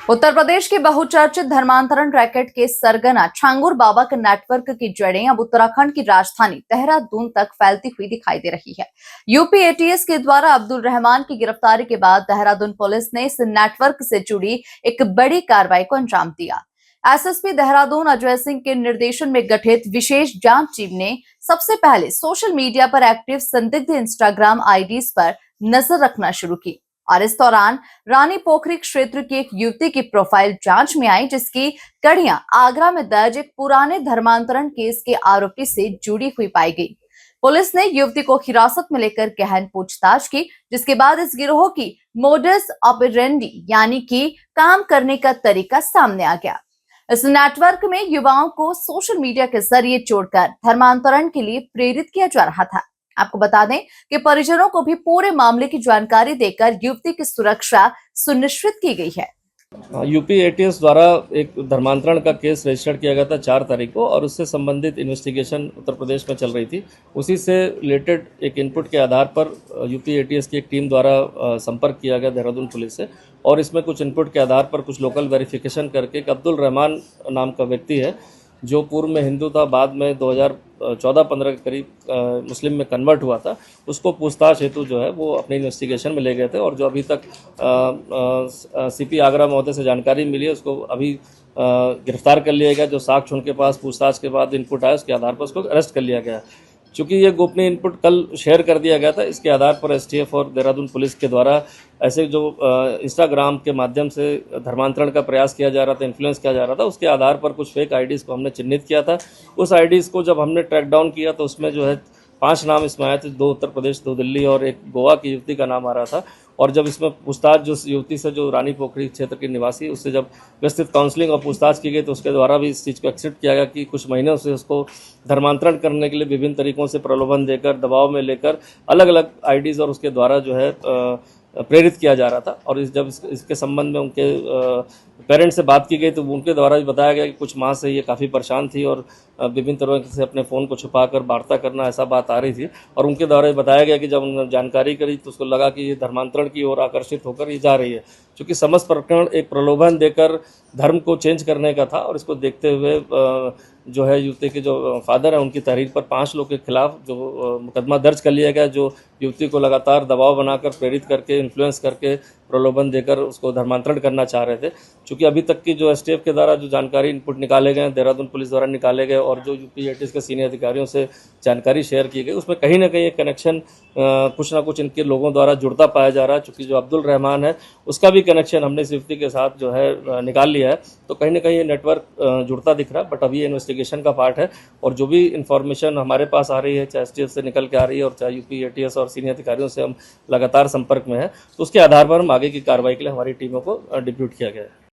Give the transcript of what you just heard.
उत्तर प्रदेश के बहुचर्चित धर्मांतरण रैकेट के सरगना छांगुर बाबा के नेटवर्क की जड़ें अब उत्तराखंड की राजधानी देहरादून तक फैलती हुई दिखाई दे रही है। यूपी एटीएस के द्वारा अब्दुल रहमान की गिरफ्तारी के बाद देहरादून पुलिस ने इस नेटवर्क से जुड़ी एक बड़ी कार्रवाई को अंजाम दिया। एसएसपी देहरादून अजय सिंह के निर्देशन में गठित विशेष जांच टीम ने सबसे पहले सोशल मीडिया पर एक्टिव संदिग्ध इंस्टाग्राम आईडीज पर नजर रखना शुरू की और इस दौरान रानी पोखरी क्षेत्र की एक युवती की प्रोफाइल जांच में आई, जिसकी कड़ियां आगरा में दर्ज एक पुराने धर्मांतरण केस के आरोपी से जुड़ी हुई पाई गई। पुलिस ने युवती को हिरासत में लेकर गहन पूछताछ की, जिसके बाद इस गिरोह की मोडस ऑपरेंडी यानी कि काम करने का तरीका सामने आ गया। इस नेटवर्क में युवाओं को सोशल मीडिया के जरिए जोड़कर धर्मांतरण के लिए प्रेरित किया जा रहा था। आपको बता दें कि परिजनों को भी पूरे मामले की जानकारी देकर युवती की सुरक्षा सुनिश्चित की गई है। यूपी एटीएस द्वारा एक धर्मांतरण का केस रजिस्टर्ड किया गया था 4 तारीख को और उससे संबंधित इन्वेस्टिगेशन उत्तर प्रदेश में चल रही थी। उसी से रिलेटेड एक इनपुट के आधार पर यूपी एटीएस की एक टीम द्वारा संपर्क किया गया देहरादून पुलिस से और इसमें कुछ इनपुट के आधार पर कुछ लोकल वेरिफिकेशन करके एक अब्दुल रहमान नाम का व्यक्ति है जो पूर्व में हिंदू था, बाद में 2014-15 के करीब मुस्लिम में कन्वर्ट हुआ था, उसको पूछताछ हेतु जो है वो अपने इन्वेस्टिगेशन में ले गए थे और जो अभी तक सीपी आगरा महोदय से जानकारी मिली है उसको अभी गिरफ्तार कर लिया गया। जो साक्ष्य उनके पास पूछताछ के बाद इनपुट आया उसके आधार पर उसको अरेस्ट कर लिया गया। चूँकि ये गोपनीय इनपुट कल शेयर कर दिया गया था, इसके आधार पर एसटीएफ और देहरादून पुलिस के द्वारा ऐसे जो इंस्टाग्राम के माध्यम से धर्मांतरण का प्रयास किया जा रहा था, इन्फ्लुएंस किया जा रहा था, उसके आधार पर कुछ फेक आईडीज़ को हमने चिन्हित किया था। उस आईडीज़ को जब हमने ट्रैक डाउन किया तो उसमें जो है 5 नाम इसमें आए थे, 2 उत्तर प्रदेश, 2 दिल्ली और एक गोवा की युवती का नाम आ रहा था। और जब इसमें पूछताछ जो युवती से जो रानी पोखरी क्षेत्र की निवासी, उससे जब विस्तृत काउंसलिंग और पूछताछ की गई तो उसके द्वारा भी इस चीज़ को एक्सेप्ट किया गया कि कुछ महीनों से उसको धर्मांतरण करने के लिए विभिन्न तरीकों से प्रलोभन देकर, दबाव में लेकर अलग अलग आईडीज़ और उसके द्वारा जो है प्रेरित किया जा रहा था। और जब इसके संबंध में उनके पेरेंट्स से बात की गई तो उनके द्वारा भी बताया गया कि कुछ माह से ये काफ़ी परेशान थी और विभिन्न तरह से अपने फ़ोन को छुपाकर वार्ता करना, ऐसा बात आ रही थी। और उनके द्वारा भी बताया गया कि जब उन्होंने जानकारी करी तो उसको लगा कि ये धर्मांतरण की ओर आकर्षित होकर ये जा रही है। चूँकि समस्त प्रकरण एक प्रलोभन देकर धर्म को चेंज करने का था और इसको देखते हुए जो है युवती के जो फादर हैं उनकी तहरीर पर 5 लोग के खिलाफ जो मुकदमा दर्ज कर लिया गया, जो युवती को लगातार दबाव बनाकर, प्रेरित करके, इन्फ्लुएंस करके, प्रलोभन देकर उसको धर्मांतरण करना चाह रहे थे। चूँकि अभी तक की जो एसटीएफ के द्वारा जो जानकारी इनपुट निकाले गए, देहरादून पुलिस द्वारा निकाले गए और जो यूपी एटीएस के सीनियर अधिकारियों से जानकारी शेयर की गई, उसमें कहीं ना कहीं एक कनेक्शन कुछ ना कुछ इनके लोगों द्वारा जुड़ता पाया जा रहा है। चूँकि जो अब्दुल रहमान है उसका भी कनेक्शन हमने इस युवती के साथ जो है निकाल लिया है, तो कहीं ना कहीं ये नेटवर्क जुड़ता दिख रहा है। बट अभी ये इन्वेस्टिगेशन का पार्ट है और जो भी इन्फॉर्मेशन हमारे पास आ रही है, चाहे एसटीएफ से निकल के आ रही है और चाहे यूपी एटीएस और सीनियर अधिकारियों से हम लगातार संपर्क में हैं, तो उसके आधार पर हम आगे की कार्रवाई के लिए हमारी टीमों को डिप्यूट किया गया है।